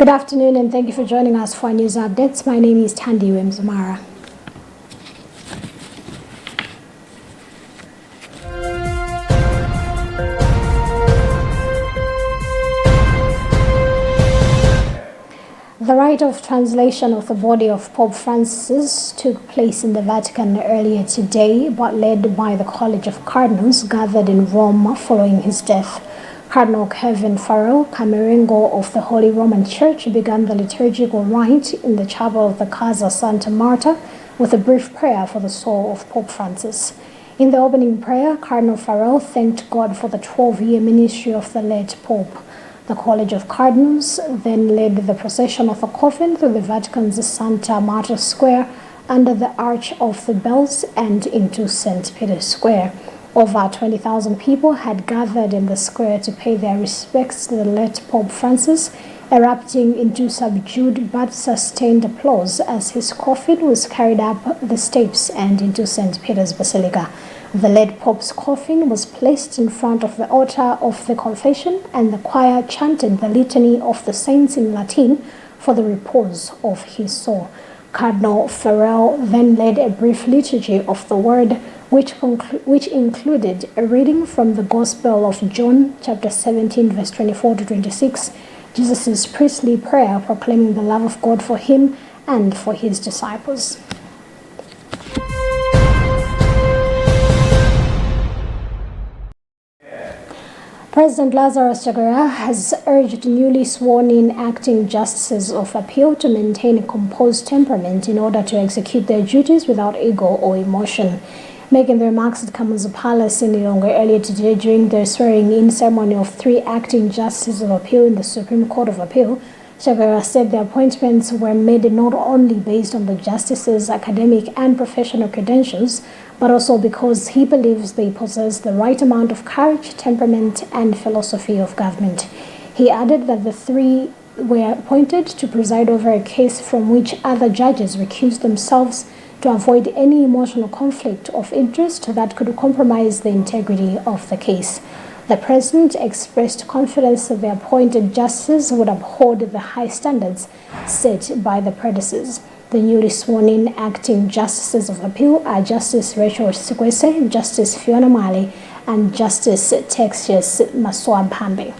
Good afternoon and thank you for joining us for news updates. My name is Tandy Wemzumara. The rite of translation of the body of Pope Francis took place in the Vatican earlier today, but led by the College of Cardinals gathered in Rome following his death. Cardinal Kevin Farrell, Camerengo of the Holy Roman Church, began the liturgical rite in the chapel of the Casa Santa Marta with a brief prayer for the soul of Pope Francis. In the opening prayer, Cardinal Farrell thanked God for the 12-year ministry of the late Pope. The College of Cardinals then led the procession of the coffin through the Vatican's Santa Marta Square under the Arch of the Bells and into St. Peter's Square. Over 20,000 people had gathered in the square to pay their respects to the late Pope Francis, erupting into subdued but sustained applause as his coffin was carried up the steps and into St. Peter's Basilica. The late Pope's coffin was placed in front of the altar of the confession, and the choir chanted the litany of the saints in Latin for the repose of his soul. Cardinal Farrell then led a brief liturgy of the word, which included a reading from the Gospel of John, chapter 17, verse 24 to 26, Jesus' priestly prayer proclaiming the love of God for him and for his disciples. President Lazarus Chakwera has urged newly sworn-in acting justices of appeal to maintain a composed temperament in order to execute their duties without ego or emotion. Making the remarks at Kamuzu Palace in Lilongwe earlier today during the swearing-in ceremony of 3 acting justices of appeal in the Supreme Court of Appeal, Chakwera said the appointments were made not only based on the justices' academic and professional credentials, but also because he believes they possess the right amount of courage, temperament, and philosophy of government. He added that the 3 were appointed to preside over a case from which other judges recused themselves to avoid any emotional conflict of interest that could compromise the integrity of the case. The President expressed confidence that the appointed justices would uphold the high standards set by the predecessors. The newly sworn-in acting justices of appeal are Justice Rachel Sikwese, Justice Fiona Mali, and Justice Texius Maswabhambe.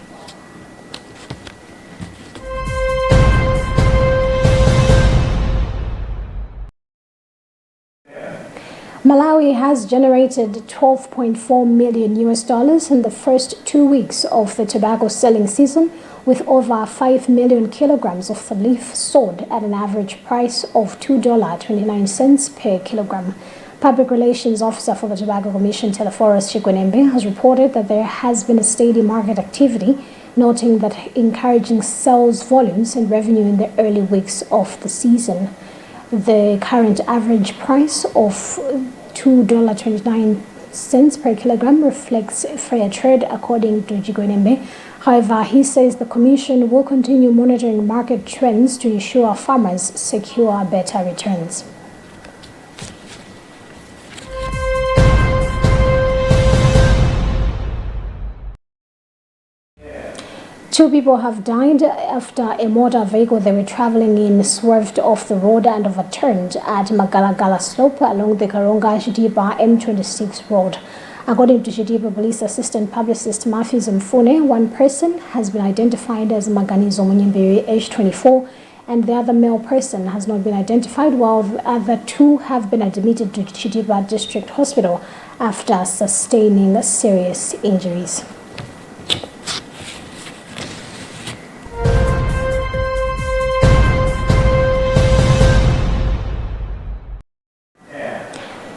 Malawi has generated $12.4 million in the first 2 weeks of the tobacco selling season, with over 5 million kilograms of the leaf sold at an average price of $2.29 per kilogram. Public Relations Officer for the Tobacco Commission, Teleforus Chikwenembe, has reported that there has been a steady market activity, noting that encouraging sales volumes and revenue in the early weeks of the season. The current average price of $2.29 per kilogram reflects fair trade, according to Chikwenembe. However, he says the Commission will continue monitoring market trends to ensure farmers secure better returns. Two people have died after a motor vehicle they were traveling in swerved off the road and overturned at Magalagala Slope along the Karonga-Chidipa M26 road. According to Chidipa Police Assistant Publicist Mafis Mfune, one person has been identified as Maganizo Munyembiri, age 24, and the other male person has not been identified, while the other 2 have been admitted to Chidipa District Hospital after sustaining serious injuries.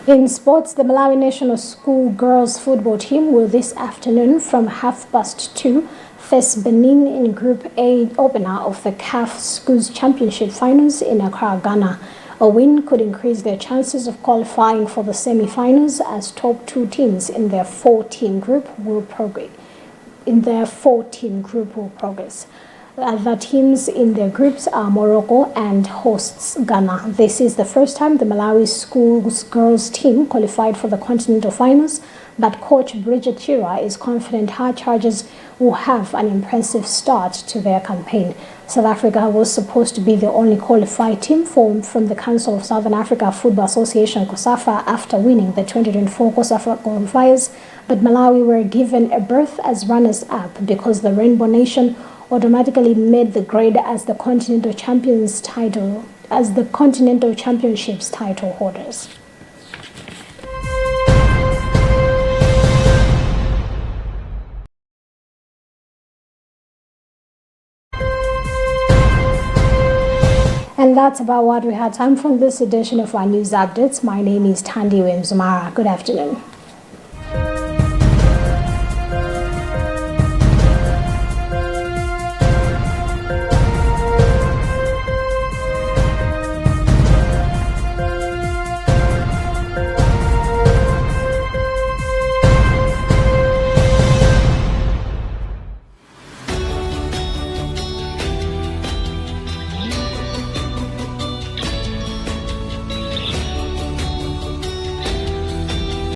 In sports, the Malawi National School girls football team will this afternoon from 2:30 face Benin in Group A opener of the CAF Schools Championship Finals in Accra, Ghana. A win could increase their chances of qualifying for the semi-finals, as top 2 teams in their 4-team group will progress. Other teams in their groups are Morocco and hosts Ghana. This is the first time the Malawi Schools girls team qualified for the continental finals But coach Bridget Chira is confident her Chargers will have an impressive start to their campaign. South Africa was supposed to be the only qualified team formed from the Council of Southern Africa Football Association COSAFA after winning the 2024 COSAFA qualifiers, but Malawi were given a berth as runners-up because the Rainbow Nation automatically made the grade as the Continental Championships title holders. And that's about what we had time for this edition of our news updates. My name is Tandy Wemzumara. Good afternoon.